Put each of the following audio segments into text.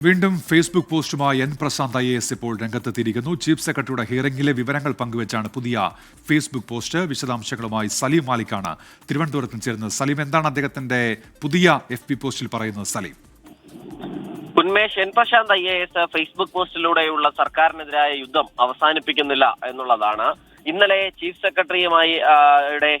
വീണ്ടും Facebook പോസ്റ്റുമായി N Prashant IAS ഇപ്പോൾ രംഗത്തെത്തിയിരിക്കുന്നു. Chief സെക്രട്ടറിയുടെ ഹിയറിംഗിലെ വിവരങ്ങൾ പങ്കുവച്ചാണ് പുതിയ ഫേസ്ബുക്ക് പോസ്റ്റ്. വിശദാംശങ്ങളുമായി സലീം മാലിക്കാണ് തിരുവനന്തപുരത്ത് ചേരുന്നത്. സലീം, എന്താണ് അദ്ദേഹത്തിന്റെ പുതിയ FB പോസ്റ്റിൽ പറയുന്നത്? Saleem, Unmesh, N Prashant IAS Facebook പോസ്റ്റിലൂടെയുള്ള സർക്കാരിനെതിരായ യുദ്ധം അവസാനിപ്പിക്കുന്നില്ല എന്നുള്ളതാണ്. ഇന്നലെ ചീഫ് സെക്രട്ടറിയുമായി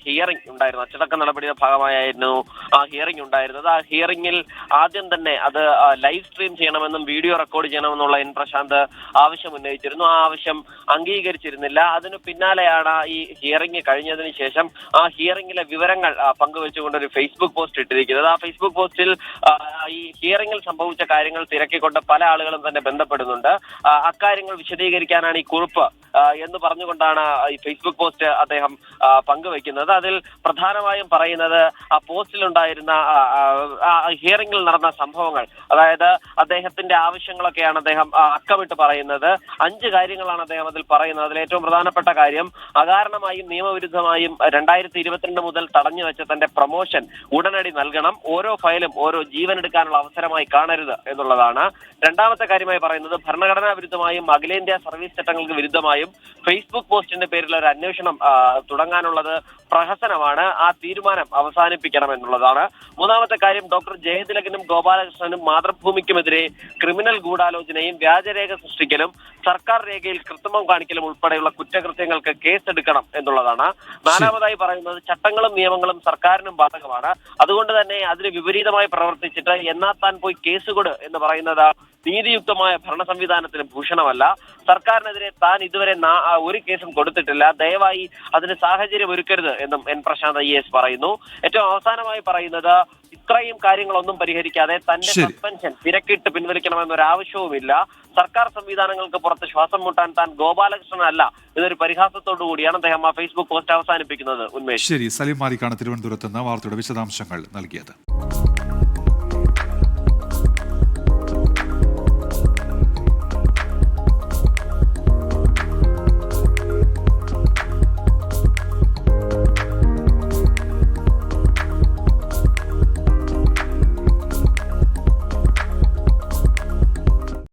ഹിയറിംഗ് ഉണ്ടായിരുന്നു. അച്ചടക്ക നടപടിയുടെ ഭാഗമായിരുന്നു ആ ഹിയറിംഗ് ഉണ്ടായിരുന്നത്. ആ ഹിയറിംഗിൽ ആദ്യം തന്നെ അത് ലൈവ് സ്ട്രീം ചെയ്യണമെന്നും വീഡിയോ റെക്കോർഡ് ചെയ്യണമെന്നുള്ള എൻ പ്രശാന്ത് ആവശ്യം ഉന്നയിച്ചിരുന്നു. ആ ആവശ്യം അംഗീകരിച്ചിരുന്നില്ല. അതിനു പിന്നാലെയാണ് ഈ ഹിയറിംഗ് കഴിഞ്ഞതിന് ശേഷം ആ ഹിയറിംഗിലെ വിവരങ്ങൾ പങ്കുവെച്ചുകൊണ്ട് ഒരു ഫേസ്ബുക്ക് പോസ്റ്റ് ഇട്ടിരിക്കുന്നത്. ആ ഫേസ്ബുക്ക് പോസ്റ്റിൽ ഈ ഹിയറിംഗിൽ സംഭവിച്ച കാര്യങ്ങൾ തിരക്കിക്കൊണ്ട് പല ആളുകളും തന്നെ ബന്ധപ്പെടുന്നുണ്ട്. അക്കാര്യങ്ങൾ വിശദീകരിക്കാനാണ് ഈ കുറിപ്പ് എന്ന് പറഞ്ഞുകൊണ്ടാണ് ഈ ഫേസ്ബുക്ക് പോസ്റ്റ് അദ്ദേഹം പങ്കുവെക്കുന്നത്. അതിൽ പ്രധാനമായും പറയുന്നത് ആ പോസ്റ്റിലുണ്ടായിരുന്ന ഹിയറിംഗിൽ നടന്ന സംഭവങ്ങൾ, അതായത് അദ്ദേഹത്തിന്റെ ആവശ്യങ്ങളൊക്കെയാണ് അദ്ദേഹം അക്കമിട്ട് പറയുന്നത്. 5 കാര്യങ്ങളാണ് അദ്ദേഹം അതിൽ പറയുന്നത്. അതിൽ ഏറ്റവും പ്രധാനപ്പെട്ട കാര്യം, അകാരണമായും നിയമവിരുദ്ധമായും 2022 മുതൽ തടഞ്ഞു വെച്ച തന്റെ പ്രൊമോഷൻ ഉടനടി നൽകണം. ഓരോ ഫയലും ഓരോ ജീവനെടുക്കാനുള്ള അവസരമായി കാണരുത് എന്നുള്ളതാണ്. രണ്ടാമത്തെ കാര്യമായി പറയുന്നത്, ഭരണഘടനാ വിരുദ്ധമായും അഖിലേന്ത്യാ സർവീസ് ചട്ടങ്ങൾക്ക് വിരുദ്ധമായും ഫേസ്ബുക്ക് പോസ്റ്റിന്റെ പേരിൽ ഒരു അന്വേഷണം തുടങ്ങാനുള്ളത് പ്രഹസനമാണ്. ആ തീരുമാനം അവസാനിപ്പിക്കണം എന്നുള്ളതാണ്. മൂന്നാമത്തെ കാര്യം, ഡോക്ടർ ജയതിലകനും ഗോപാലകൃഷ്ണനും മാതൃഭൂമിക്കുമെതിരെ ക്രിമിനൽ ഗൂഢാലോചനയും വ്യാജരേഖ സൃഷ്ടിക്കലും സർക്കാർ രേഖയിൽ കൃത്രിമം കാണിക്കലും ഉൾപ്പെടെയുള്ള കുറ്റകൃത്യങ്ങൾക്ക് കേസെടുക്കണം എന്നുള്ളതാണ്. നാലാമതായി പറയുന്നത്, ചട്ടങ്ങളും നിയമങ്ങളും സർക്കാരിനും ബാധകമാണ്. അതുകൊണ്ട് തന്നെ അതിന് വിപരീതമായി പ്രവർത്തിച്ചിട്ട് എന്നാ താൻ പോയി കേസ് കൊടു എന്ന് പറയുന്നത് നീതിയുക്തമായ ഭരണ സംവിധാനത്തിന് ഭൂഷണമല്ല. സർക്കാരിനെതിരെ താൻ ഇതുവരെ ഒരു കേസും കൊടുത്തിട്ടില്ല. ദയവായി അതിന് സാഹചര്യം ഒരുക്കരുത് എന്നും എൻ പ്രശാന്ത് IAS പറയുന്നു. ഏറ്റവും അവസാനമായി പറയുന്നത്, ഇത്രയും കാര്യങ്ങളൊന്നും പരിഹരിക്കാതെ തന്റെ സസ്പെൻഷൻ തിരക്കിട്ട് പിൻവലിക്കണമെന്നൊരു ആവശ്യവുമില്ല. സർക്കാർ സംവിധാനങ്ങൾക്ക് പുറത്ത് ശ്വാസം മുട്ടാൻ താൻ ഗോപാലകൃഷ്ണനല്ല എന്നൊരു പരിഹാസത്തോടു കൂടിയാണ് അദ്ദേഹം ആ ഫേസ്ബുക്ക് പോസ്റ്റ് അവസാനിപ്പിക്കുന്നത്. ഉന്മേഷ്, ശരി. സലീം മാലിക്കാണ് തിരുവനന്തപുരത്ത് നിന്ന് വാർത്തയുടെ വിശദാംശങ്ങൾ നൽകിയത്.